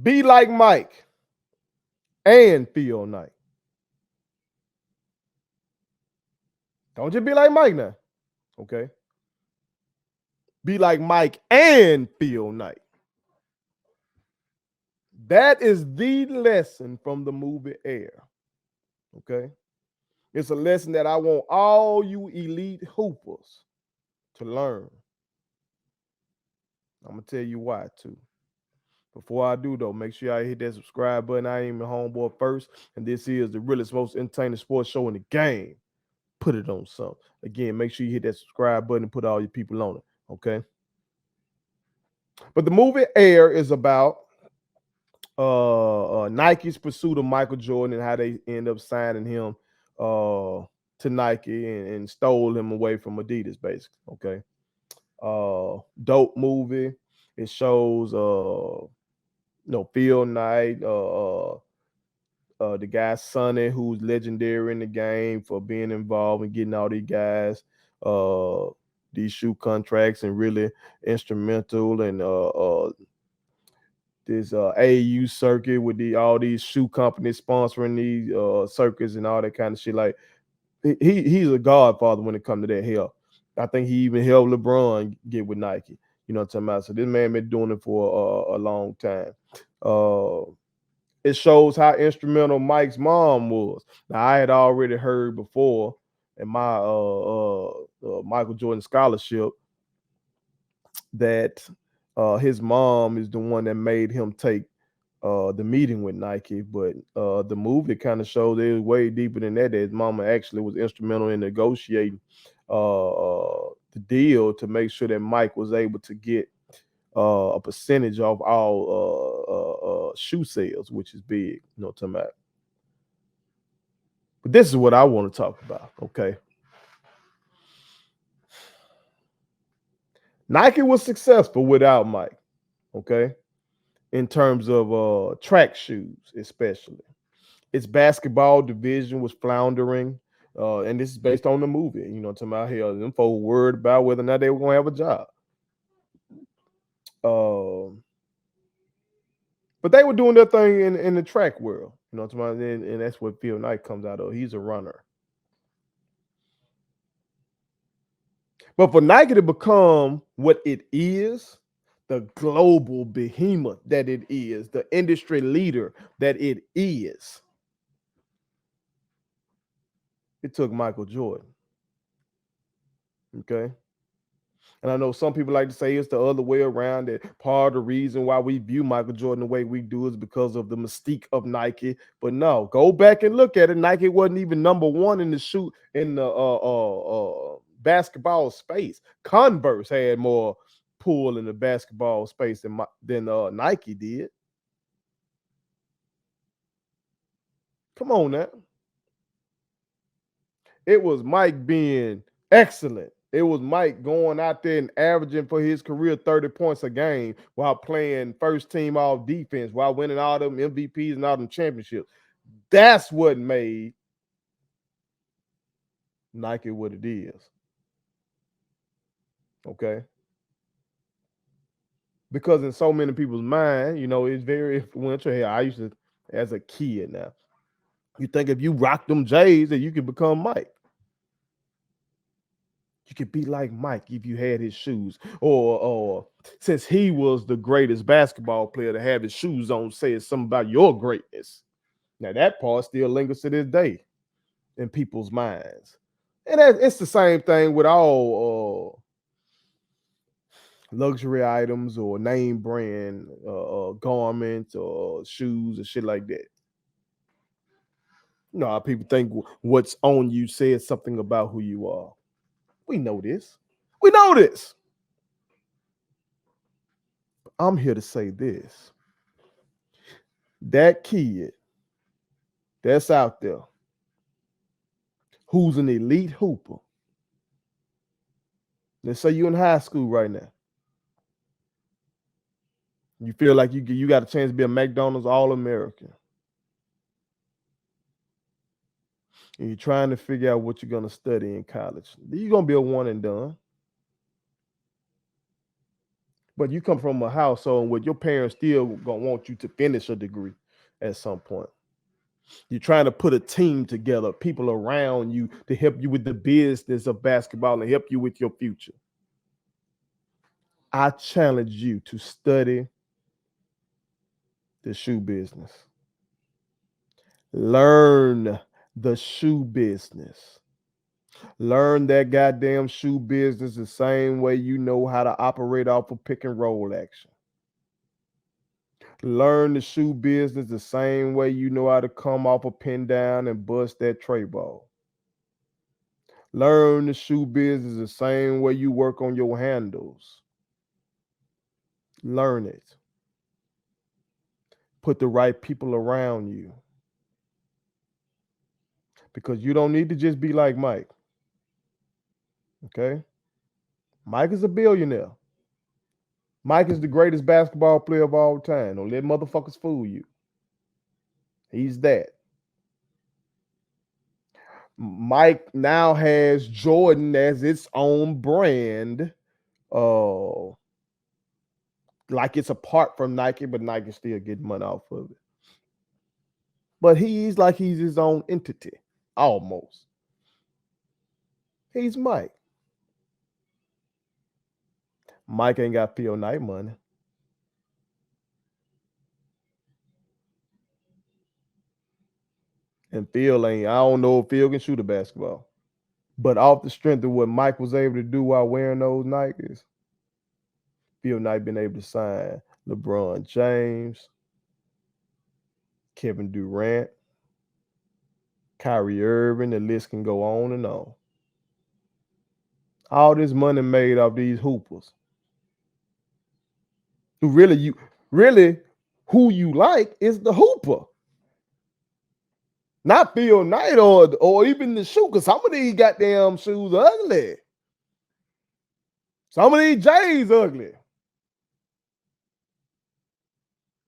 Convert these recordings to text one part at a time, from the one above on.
Be like Mike and feel nice. Don't just be like Mike now. Okay. Be like Mike and feel nice. That is the lesson from the movie Air. Okay. It's a lesson that I want all you elite hoopers to learn. I'm going to tell you why, too. Before I do, though, make sure y'all hit that subscribe button. I am your homeboy first, and this is the realest, most entertaining sports show in the game. Put it on something. Again, make sure you hit that subscribe button and put all your people on it, okay? But the movie Air is about Nike's pursuit of Michael Jordan and how they end up signing him to Nike and stole him away from Adidas, basically, okay? Dope movie. It shows Phil Knight, the guy Sonny, who's legendary in the game for being involved and getting all these guys these shoe contracts and really instrumental and this AU circuit with all these shoe companies sponsoring these circuits and all that kind of shit. Like he's a godfather when it comes to that help. I think he even helped LeBron get with Nike. You know what I'm talking about? So this man been doing it for a long time. It shows how instrumental Mike's mom was. Now I had already heard before in my Michael Jordan scholarship that his mom is the one that made him take the meeting with Nike, but the movie kind of showed it was way deeper than that. That his mama actually was instrumental in negotiating the deal to make sure that Mike was able to get a percentage of all shoe sales, which is big. You know what I'm talking about? But this is what I want to talk about. Okay, Nike was successful without Mike. Okay, in terms of track shoes, especially. Its basketball division was floundering. And this is based on the movie. You know, to my hell, them folks worried about whether or not they were going to have a job. But they were doing their thing in the track world. You know, to my and that's what Phil Knight comes out of. He's a runner. But for Nike to become what it is, the global behemoth that it is, the industry leader that it is, it took Michael Jordan. Okay. And I know some people like to say it's the other way around. That part of the reason why we view Michael Jordan the way we do is because of the mystique of Nike. But no, go back and look at it. Nike wasn't even number one in the shoot in the basketball space. Converse had more pull in the basketball space than Nike did. Come on now. It was Mike being excellent. It was Mike going out there and averaging for his career 30 points a game while playing first team all defense, while winning all them MVPs and all them championships. That's what made Nike what it is. Okay. Because in so many people's mind, it's very influential. Hey, I used to, as a kid now, you think if you rock them J's that you could become Mike. You could be like Mike if you had his shoes. Or since he was the greatest basketball player to have his shoes on, says something about your greatness. Now that part still lingers to this day in people's minds. And it's the same thing with all luxury items or name brand garments or shoes or shit like that. You know how people think what's on you says something about who you are. We know this. We know this. I'm here to say this. That kid that's out there who's an elite hooper. Let's say you're in high school right now. You feel like you got a chance to be a McDonald's All-American. And you're trying to figure out what you're going to study in college. You're going to be a one and done. But you come from a household where your parents still gonna want you to finish a degree at some point. You're trying to put a team together, people around you to help you with the business of basketball and help you with your future. I challenge you to study the shoe business. Learn the shoe business. Learn that goddamn shoe business the same way you know how to operate off of pick and roll action. Learn the shoe business the same way you know how to come off a pin down and bust that tray ball. Learn the shoe business the same way you work on your handles. Learn it. Put the right people around you. Because you don't need to just be like Mike. Okay? Mike is a billionaire. Mike is the greatest basketball player of all time. Don't let motherfuckers fool you. He's that. Mike now has Jordan as its own brand. Like it's apart from Nike, but Nike still getting money off of it. But he's his own entity, almost. He's Mike. Mike ain't got Phil Knight money. And Phil ain't, I don't know if Phil can shoot a basketball. But off the strength of what Mike was able to do while wearing those Nikes, Phil Knight been able to sign LeBron James, Kevin Durant, Kyrie Irving, the list can go on and on. All this money made off these hoopers. Who who you like is the hooper. Not Phil Knight or even the shoe, because some of these goddamn shoes are ugly. Some of these J's ugly.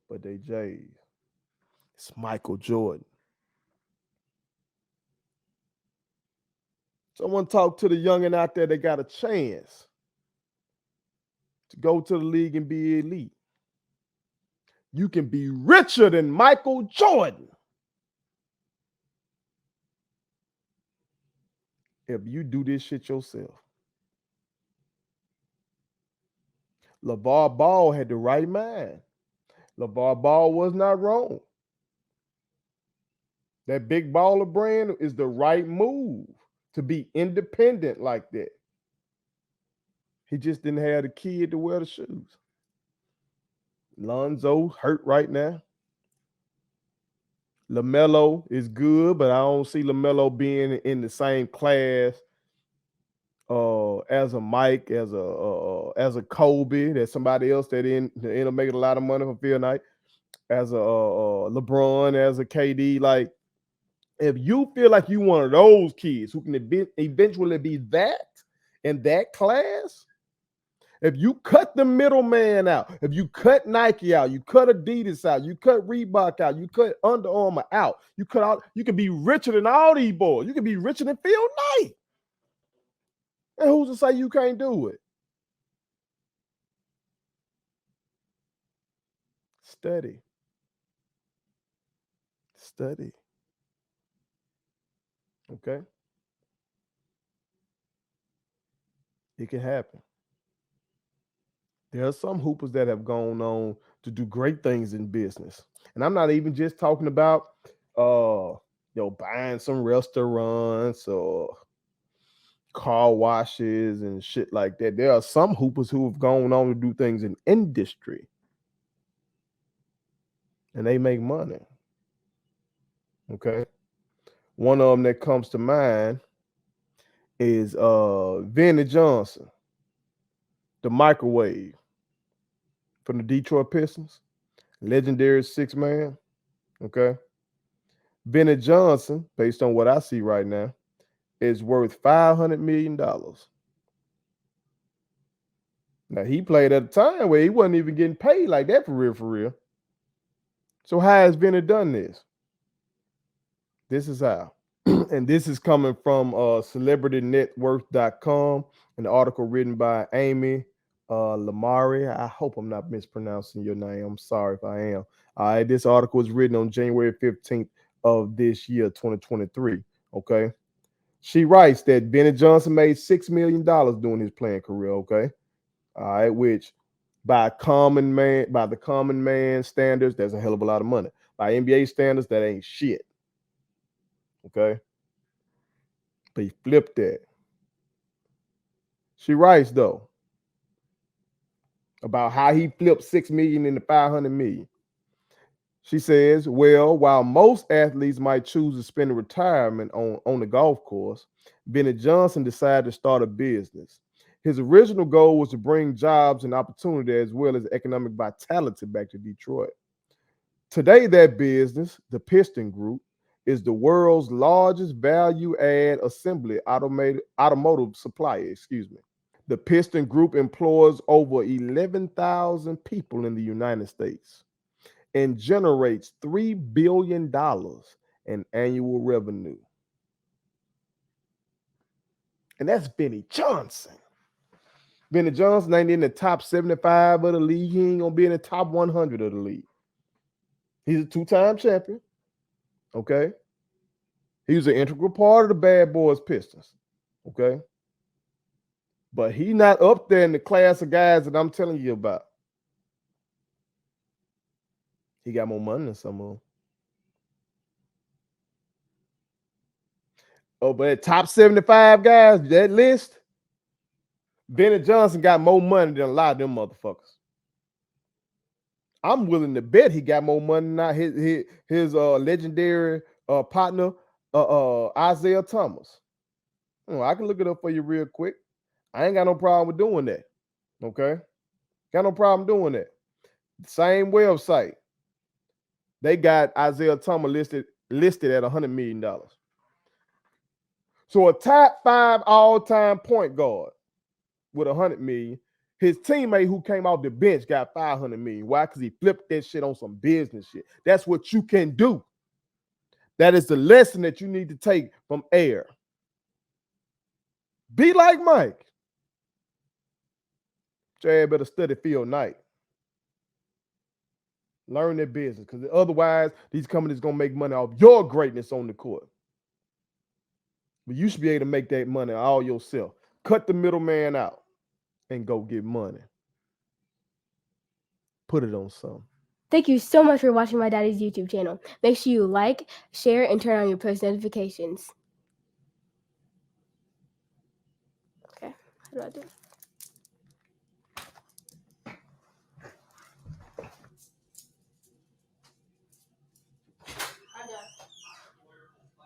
But they J's. It's Michael Jordan. Someone talk to the youngin' out there that got a chance to go to the league and be elite. You can be richer than Michael Jordan if you do this shit yourself. LeVar Ball had the right mind. LeVar Ball was not wrong. That big baller brand is the right move to be independent like that. He just didn't have the kid to wear the shoes. Lonzo hurt right now. LaMelo is good, but I don't see LaMelo being in the same class as a Mike, as a Kobe, that's somebody else that end up making a lot of money for Phil Knight, as a LeBron, as a KD. Like, if you feel like you one of those kids who can eventually be that in that class, if you cut the middleman out, if you cut Nike out, you cut Adidas out, you cut Reebok out, you cut Under Armour out, you cut out, you can be richer than all these boys. You can be richer than Phil Knight. And who's to say you can't do it? Study. Study. Okay? It can happen. There are some hoopers that have gone on to do great things in business. And I'm not even just talking about buying some restaurants or car washes and shit like that. There are some hoopers who have gone on to do things in industry. And they make money. Okay. One of them that comes to mind is Vinnie Johnson, the microwave from the Detroit Pistons, legendary 6-man. Okay. Vinnie Johnson, based on what I see right now, is worth $500 million. Now, he played at a time where he wasn't even getting paid like that for real, for real. So how has Vinnie done this? This is how. And this is coming from celebritynetworth.com, an article written by Amy Lamari, I hope I'm not mispronouncing your name. I'm sorry if I am. All right, this article was written on January 15th of this year, 2023. Okay. She writes that Bennett Johnson made $6 million during his playing career. Okay. All right, which by the common man standards, that's a hell of a lot of money. By NBA standards, that ain't shit. Okay. But he flipped that. She writes though about how he flipped 6 million into 500 million. She says, well, while most athletes might choose to spend a retirement on the golf course, Bennett Johnson decided to start a business. His original goal was to bring jobs and opportunity as well as economic vitality back to Detroit. Today, that business, the Piston Group, is the world's largest value-add assembly automotive supplier. Excuse me. The Piston Group employs over 11,000 people in the United States and generates $3 billion in annual revenue. And that's Benny Johnson. Benny Johnson ain't in the top 75 of the league. He ain't gonna be in the top 100 of the league. He's a two-time champion. Okay. He was an integral part of the Bad Boys Pistons. Okay. But he's not up there in the class of guys that I'm telling you about. He got more money than some of them. Oh, but top 75 guys, that list, Bennett Johnson got more money than a lot of them motherfuckers. I'm willing to bet he got more money than his legendary partner, Isaiah Thomas. I can look it up for you real quick. I ain't got no problem with doing that. Okay? Got no problem doing that. Same website. They got Isaiah Thomas listed at $100 million. So a top 5 all-time point guard with $100 million. His teammate who came off the bench got $500 million. Why? Because he flipped that shit on some business shit. That's what you can do. That is the lesson that you need to take from Air. Be like Mike. Jay better study Phil Knight. Learn their business, because otherwise these companies gonna make money off your greatness on the court. But you should be able to make that money all yourself. Cut the middleman out and go get money. Put it on something. Thank you so much for watching my daddy's YouTube channel. Make sure you like, share, and turn on your post notifications. Okay, how do I do it?